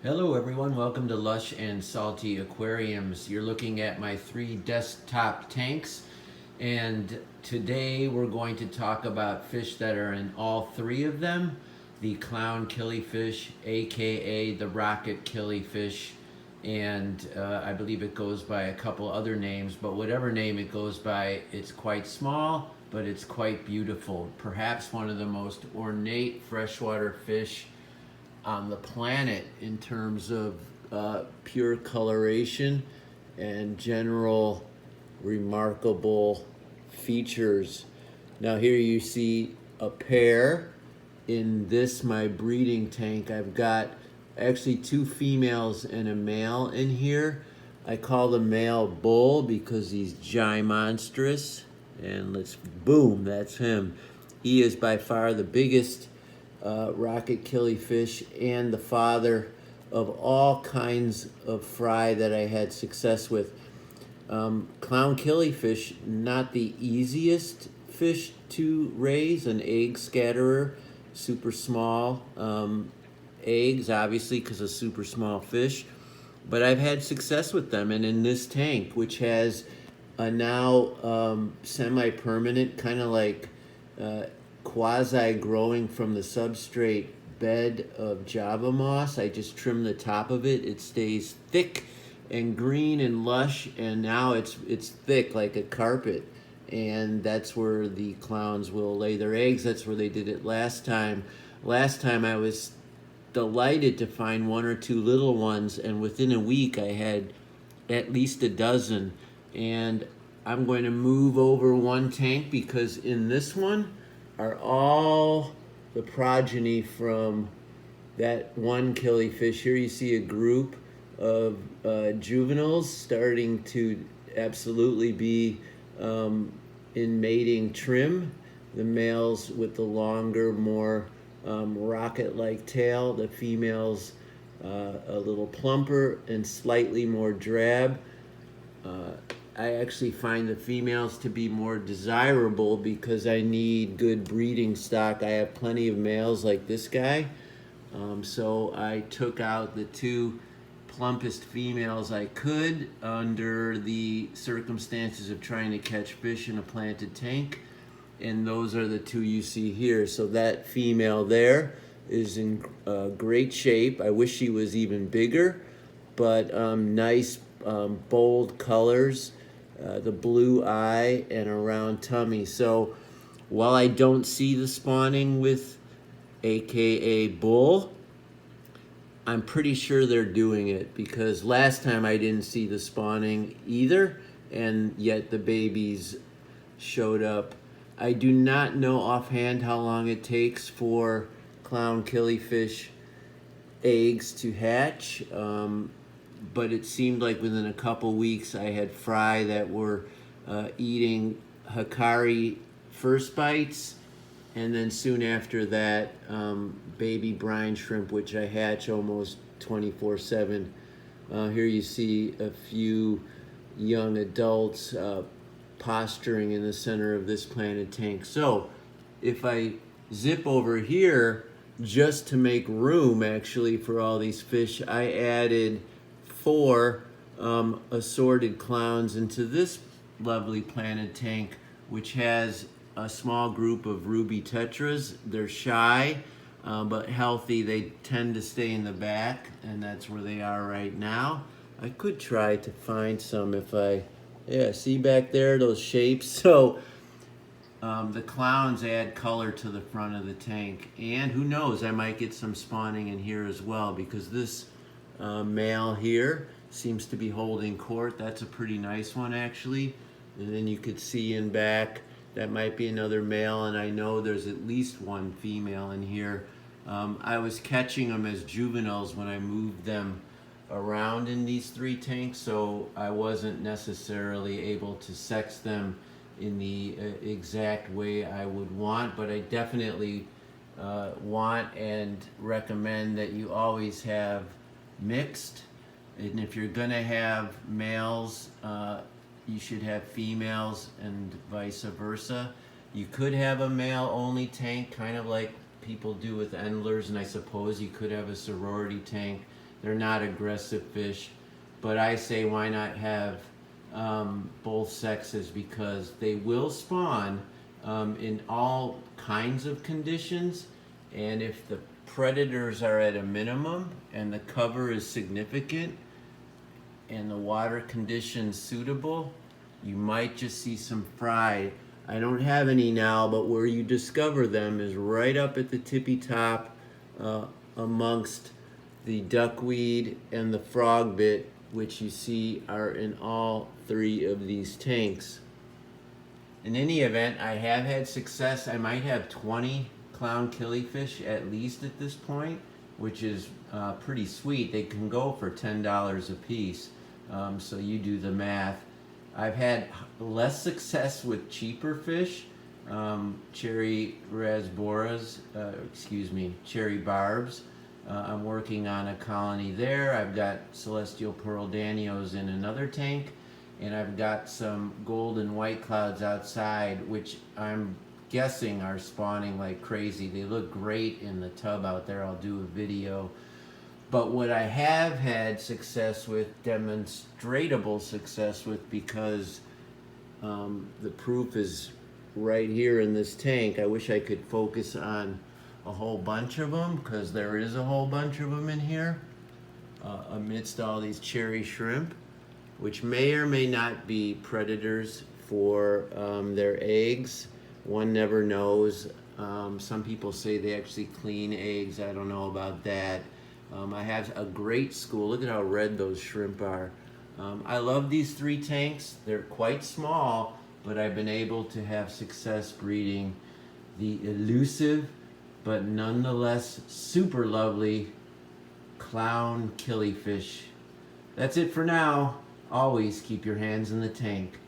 Hello everyone, welcome to Lush and Salty Aquariums. You're looking at my 3 desktop tanks, and today we're going to talk about fish that are in all 3 of them. The clown killifish, aka the rocket killifish, and I believe it goes by a couple other names, but whatever name it goes by, it's quite small, but it's quite beautiful. Perhaps one of the most ornate freshwater fish on the planet in terms of pure coloration and general remarkable features. Now here you see a pair in this my breeding tank. I've got actually 2 females and a male in here. I call the male Bull because he's gimonstrous, and boom, that's him. He is by far the biggest Rocket Killifish and the father of all kinds of fry that I had success with. Clown killifish, not the easiest fish to raise, an egg scatterer, super small eggs, obviously, because of super small fish. But I've had success with them, and in this tank, which has a now semi-permanent, kind of like quasi-growing from the substrate bed of Java moss. I just trim the top of it. It stays thick and green and lush, and now it's thick like a carpet. And that's where the clowns will lay their eggs. That's where they did it last time. Last time I was delighted to find 1 or 2 little ones, and within a week I had at least a dozen. And I'm going to move over one tank because in this one are all the progeny from that one killifish. Here you see a group of juveniles starting to absolutely be in mating trim. The males with the longer, more rocket-like tail. The females a little plumper and slightly more drab. I actually find the females to be more desirable because I need good breeding stock. I have plenty of males like this guy. So I took out the 2 plumpest females I could under the circumstances of trying to catch fish in a planted tank. And those are the 2 you see here. So that female there is in great shape. I wish she was even bigger, but nice bold colors. The blue eye and a round tummy. So while I don't see the spawning with aka Bull, I'm pretty sure they're doing it because last time I didn't see the spawning either, and yet the babies showed up. I do not know offhand how long it takes for clown killifish eggs to hatch. But it seemed like within a couple weeks I had fry that were eating Hikari first bites, and then soon after that baby brine shrimp, which I hatch almost 24/7. Here you see a few young adults posturing in the center of this planted tank. So if I zip over here, just to make room actually for all these fish, I added 4 assorted clowns into this lovely planted tank, which has a small group of ruby tetras. They're shy, but healthy. They tend to stay in the back, and that's where they are right now. I could try to find some if yeah, see back there, those shapes? So the clowns add color to the front of the tank, and who knows, I might get some spawning in here as well, because this male here seems to be holding court. That's a pretty nice one actually. And then you could see in back, that might be another male, and I know there's at least 1 female in here. I was catching them as juveniles when I moved them around in these 3 tanks, so I wasn't necessarily able to sex them in the exact way I would want, but I definitely want and recommend that you always have mixed. And if you're gonna have males, you should have females and vice versa. You could have a male only tank, kind of like people do with endlers, and I suppose you could have a sorority tank They're not aggressive fish, but I say why not have both sexes, because they will spawn in all kinds of conditions, and if the predators are at a minimum and the cover is significant and the water conditions suitable, you might just see some fry. I don't have any now, but where you discover them is right up at the tippy top amongst the duckweed and the frogbit, which you see are in all three of these tanks. In any event, I have had success. I might have 20 clown killifish at least at this point, which is pretty sweet. They can go for $10 a piece, so you do the math. I've had less success with cheaper fish, cherry rasboras, cherry barbs. I'm working on a colony there. I've got celestial pearl danios in another tank, and I've got some golden white clouds outside, which I'm guessing are spawning like crazy. They look great in the tub out there. I'll do a video. But what I have had success with, demonstratable success with, because the proof is right here in this tank. I wish I could focus on a whole bunch of them, because there is a whole bunch of them in here amidst all these cherry shrimp, which may or may not be predators for their eggs. One never knows. Some people say they actually clean eggs. I don't know about that. I have a great school. Look at how red those shrimp are. I love these 3 tanks. They're quite small, but I've been able to have success breeding the elusive but nonetheless super lovely clown killifish. That's it for now. Always keep your hands in the tank.